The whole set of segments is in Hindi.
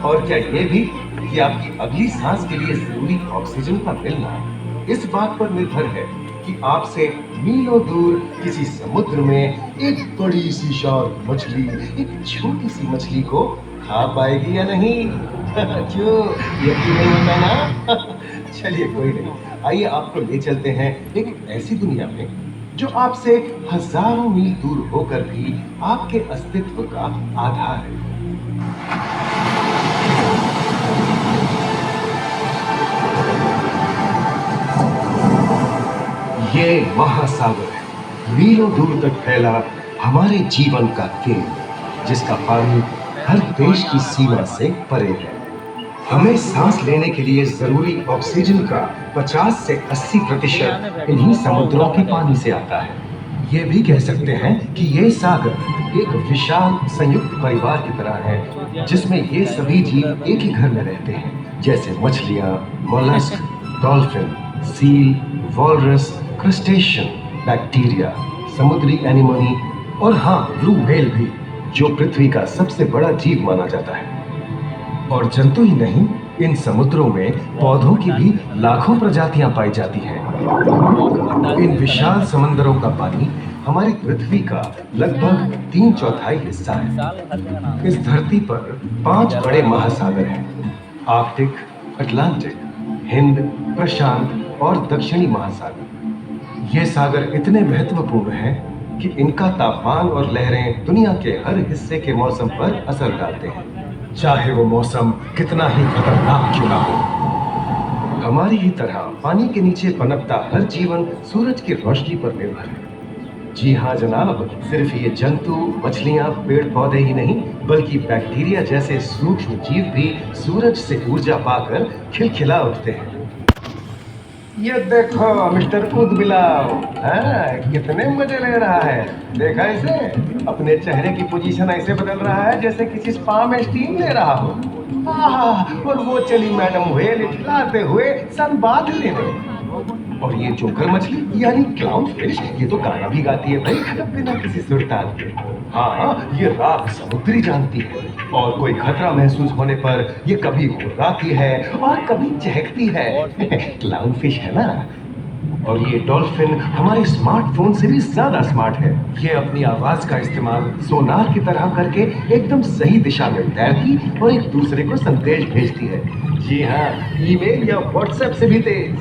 और क्या ये भी कि आपकी अगली सांस के लिए जरूरी ऑक्सीजन का मिलना इस बात पर निर्भर है कि आपसे मीलों दूर किसी समुद्र में एक बड़ी सी शार्क मछली एक छोटी सी मछली को खा पाएगी या नहीं। क्यों, यकीन नहीं होता ना? चलिए कोई नहीं, आइए आपको ले चलते हैं एक ऐसी दुनिया में जो आपसे हजारों मील दूर होकर भी आपके अस्तित्व का आधार है। ये महासागर है, मीलों दूर तक फैला हमारे जीवन का केंद्र, जिसका पानी हर देश की सीमा से परे है। हमें सांस लेने के लिए जरूरी ऑक्सीजन का 50 से 80% इन्हीं समुद्रों के पानी से आता है। ये भी कह सकते हैं कि ये सागर एक विशाल संयुक्त परिवार की तरह है, जिसमें ये सभी जीव एक ही घर में रहते हैं, जैसे मछलियां, mollusc, dolphin, seal, walrus, crustacean, bacteria, समुद्री एनीमोनी और हाँ, ब्लू व्हेल भी, जो पृथ्वी का सबसे बड़ा जीव माना जाता है। और जंतु ही नहीं, इन समुद्रों में पौधों की भी लाखों प्रजातियां पाई जाती हैं। इन विशाल समंदरों का पानी हमारी पृथ्वी का लगभग 3/4 हिस्सा है। इस धरती पर 5 बड़े महासागर हैं: आर्कटिक, अटलांटिक, हिंद, प्रशांत और दक्षिणी महासागर। ये सागर इतने महत्वपूर्ण हैं कि इनका तापमान और लहरें दुनिया के हर हिस्से के मौसम पर असर डालते हैं, चाहे वो मौसम कितना ही खतरनाक क्यों ना हो। हमारी ही तरह पानी के नीचे पनपता हर जीवन सूरज की रोशनी पर निर्भर है। जी हाँ जनाब, सिर्फ ये जंतु, मछलियां, पेड़ पौधे ही नहीं, बल्कि बैक्टीरिया जैसे सूक्ष्म जीव भी सूरज से ऊर्जा पाकर खिलखिला उठते हैं। ये देखो मिस्टर ऊदबिलाव, कितने मजे ले रहा है। देखा इसे, अपने चेहरे की पोजीशन ऐसे बदल रहा है जैसे किसी स्पा में स्टीम ले रहा हो। और वो चली मैडम व्हेल इठलाते हुए सनबाथ लेने। और ये जोकर मछली यानी क्लाउन फिश, ये तो गाना भी गाती है भाई, बिना किसी सुरताल के। हाँ, ये रात समुद्री जानती है और कोई खतरा महसूस होने पर ये कभी गुर्राती है और कभी चहकती है। क्लाउन फिश है ना। और ये डॉल्फिन हमारे स्मार्टफोन से भी ज्यादा स्मार्ट है। ये अपनी आवाज का इस्तेमाल सोनार की तरह करके एकदम सही दिशा में तैरती और एक दूसरे को संदेश भेजती है। जी हाँ, ईमेल या व्हाट्सएप से भी तेज।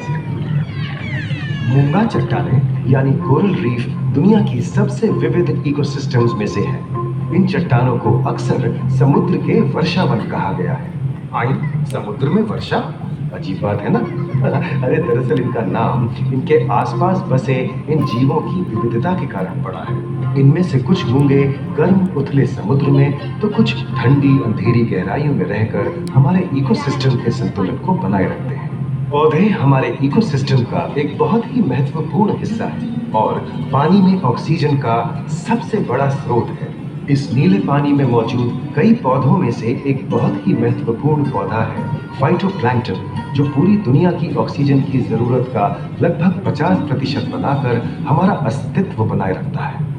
मूंगा चट्टानें यानी कोरल रीफ दुनिया की सबसे विविध इकोसिस्टम्स में से है। इन चट्टानों को अक्सर समुद्र के वर्षा वन कहा गया है। आई, समुद्र में वर्षा, अजीब बात है ना। अरे दरअसल इनका नाम इनके आसपास बसे इन जीवों की विविधता के कारण पड़ा है। इनमें से कुछ मूंगे गर्म उथले समुद्र में, तो कुछ ठंडी अंधेरी गहराइयों में रहकर हमारे इकोसिस्टम के संतुलन को बनाए रखते हैं। पौधे हमारे इकोसिस्टम का एक बहुत ही महत्वपूर्ण हिस्सा है और पानी में ऑक्सीजन का सबसे बड़ा स्रोत है। इस नीले पानी में मौजूद कई पौधों में से एक बहुत ही महत्वपूर्ण पौधा है फाइटोप्लैंक्टन, जो पूरी दुनिया की ऑक्सीजन की जरूरत का लगभग 50% बनाकर हमारा अस्तित्व बनाए रखता है।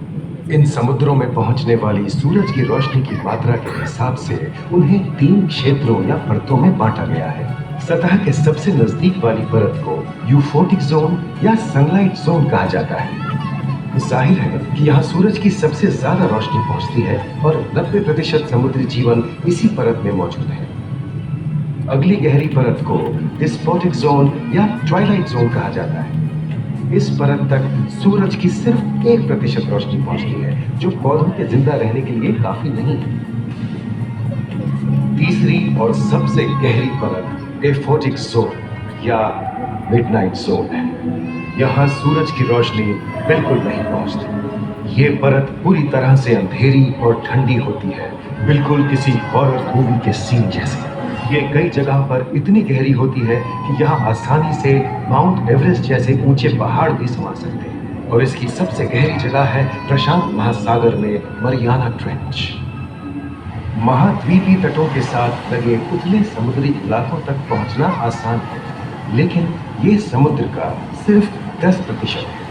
इन समुद्रों में पहुंचने वाली सूरज की रोशनी की मात्रा के हिसाब से उन्हें 3 क्षेत्रों या परतों में बांटा गया है। सतह के सबसे नजदीक वाली परत को यूफोटिक जोन या सनलाइट जोन कहा जाता है। जाहिर है कि यहाँ सूरज की सबसे ज्यादा रोशनी पहुंचती है और 90% समुद्री जीवन इसी परत में मौजूद है। अगली गहरी परत को डिस्पोटिक जोन या ट्वाइलाइट जोन कहा जाता है। इस परत तक सूरज की सिर्फ 1% रोशनी पहुंचती है, जो पौधों के जिंदा रहने के लिए काफी नहीं है। तीसरी और सबसे गहरी परत एफोटिक जोन या मिडनाइट जोन है। यहाँ सूरज की रोशनी बिल्कुल नहीं पहुंचती। ये परत पूरी तरह से अंधेरी और ठंडी होती है, बिल्कुल किसी हॉरर मूवी के सीन जैसे। ये कई जगह पर इतनी गहरी होती है कि यहाँ आसानी से माउंट एवरेस्ट जैसे ऊंचे पहाड़ भी समा सकते हैं। और इसकी सबसे गहरी जगह है प्रशांत महासागर में मरियाना ट्रेंच। महाद्वीपीय तटों के साथ लगे उथले समुद्री इलाकों तक पहुंचना आसान है, लेकिन ये समुद्र का सिर्फ 10% है।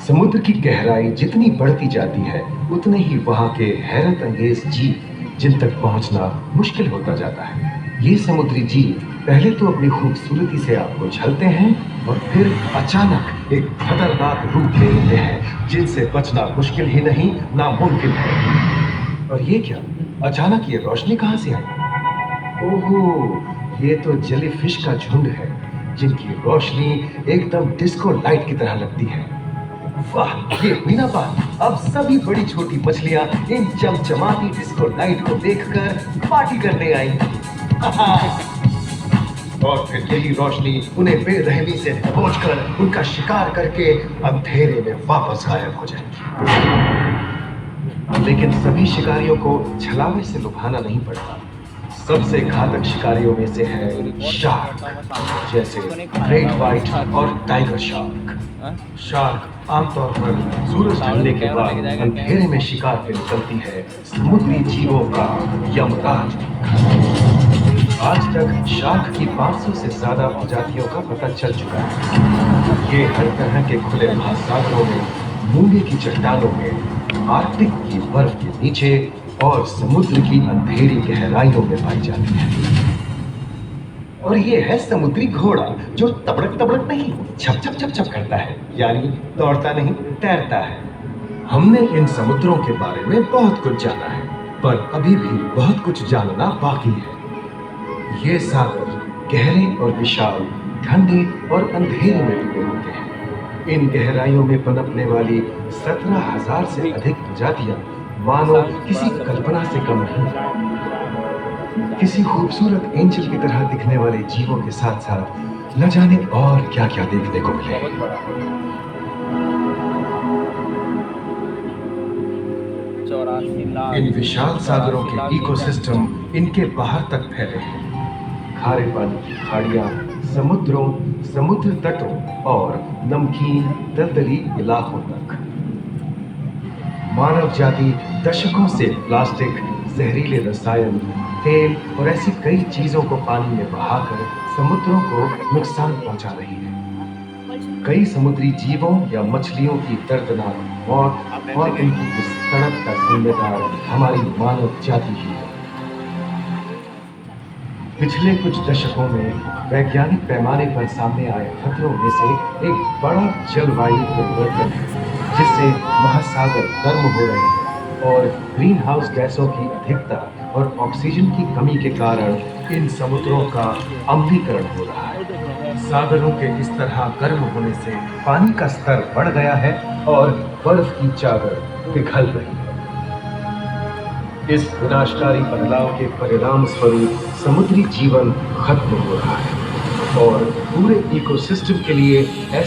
समुद्र की गहराई जितनी बढ़ती जाती है, उतने ही वहां के हैरत अंगेज जीव जिन तक पहुंचना मुश्किल होता जाता है। ये समुद्री जीव पहले तो अपनी खूबसूरती से आपको झलते हैं और फिर अचानक एक खतरनाक रूप ले लेते हैं जिनसे बचना मुश्किल ही नहीं, नामुमकिन है। और ये क्या, अचानक ये रोशनी कहां से आई? ओहो, ये तो जेलीफिश का झुंड है जिनकी रोशनी एकदम डिस्को लाइट की तरह लगती है। वाह, ये हुई ना बात। अब सभी बड़ी छोटी मछलियां इन चमचमाती डिस्को लाइट को देखकर पार्टी करने आएंगी। और फिर यही रोशनी उन्हें बेरहमी से दबोचकर उनका शिकार करके अंधेरे में वापस गायब हो जाएगी। लेकिन सभी शिकारियों को छलावे से लुभाना नहीं पड़ता। सबसे घातक शिकारियों में से है शार्क, जैसे ग्रेट व्हाइट और टाइगर शार्क। शार्क आमतौर पर सूरज ढलने के बाद अंधेरे में शिकार पे निकलती है समुद्री जीवों का यमराज। आज तक शार्क की 500 से ज्यादा प्रजातियों का पता चल चुका है। ये हर तरह के खुले महासागरों में, मूंगे की चट्टानों में, आर्कटिक की बर्फ के नीचे और समुद्र की अंधेरी गहराइयों में पाई जाती है। और ये है समुद्री घोड़ा, जो तबड़क तबड़क नहीं, छप छप छप छप करता है, यानी दौड़ता नहीं, तैरता है। हमने इन समुद्रों के बारे में बहुत कुछ जाना है, पर अभी भी बहुत कुछ जानना बाकी है। ये सागर गहरे और विशाल, ठंडे और अंधेरे में डूबे होते हैं। इन गहराइयों में पनपने वाली 17,000 से अधिक प्रजातियां मानो किसी कल्पना से कम नहीं। किसी खूबसूरत एंजल की तरह दिखने वाले जीवों के साथ साथ न जाने और क्या क्या देखने को मिले। इन विशाल सागरों के इकोसिस्टम इनके बाहर तक फैले हैं। खारे पानी की खाड़ियां, समुद्रों, समुद्र तटों और नमकीन दलदली इलाकों तक। मानव जाति दशकों से प्लास्टिक, जहरीले रसायन, तेल और ऐसी कई चीजों को पानी में बहाकर समुद्रों को नुकसान पहुंचा रही है। कई समुद्री जीवों या मछलियों की दर्दनाक मौत और उनकी इस तड़प का जिम्मेदार हमारी मानव जाति ही है। पिछले कुछ दशकों में वैज्ञानिक पैमाने पर सामने आए खतरों में से एक बड़ा जलवायु परिवर्तन है, जिससे महासागर गर्म हो रहे हैं और ग्रीन हाउस गैसों की अधिकता और ऑक्सीजन की कमी के कारण इन समुद्रों का अम्लीकरण हो रहा है। सागरों के इस तरह गर्म होने से पानी का स्तर बढ़ गया है और बर्फ की चादर पिघल रही है। इस विनाशकारी बदलाव के परिणाम स्वरूप समुद्री जीवन खत्म हो रहा है और पूरे इकोसिस्टम के लिए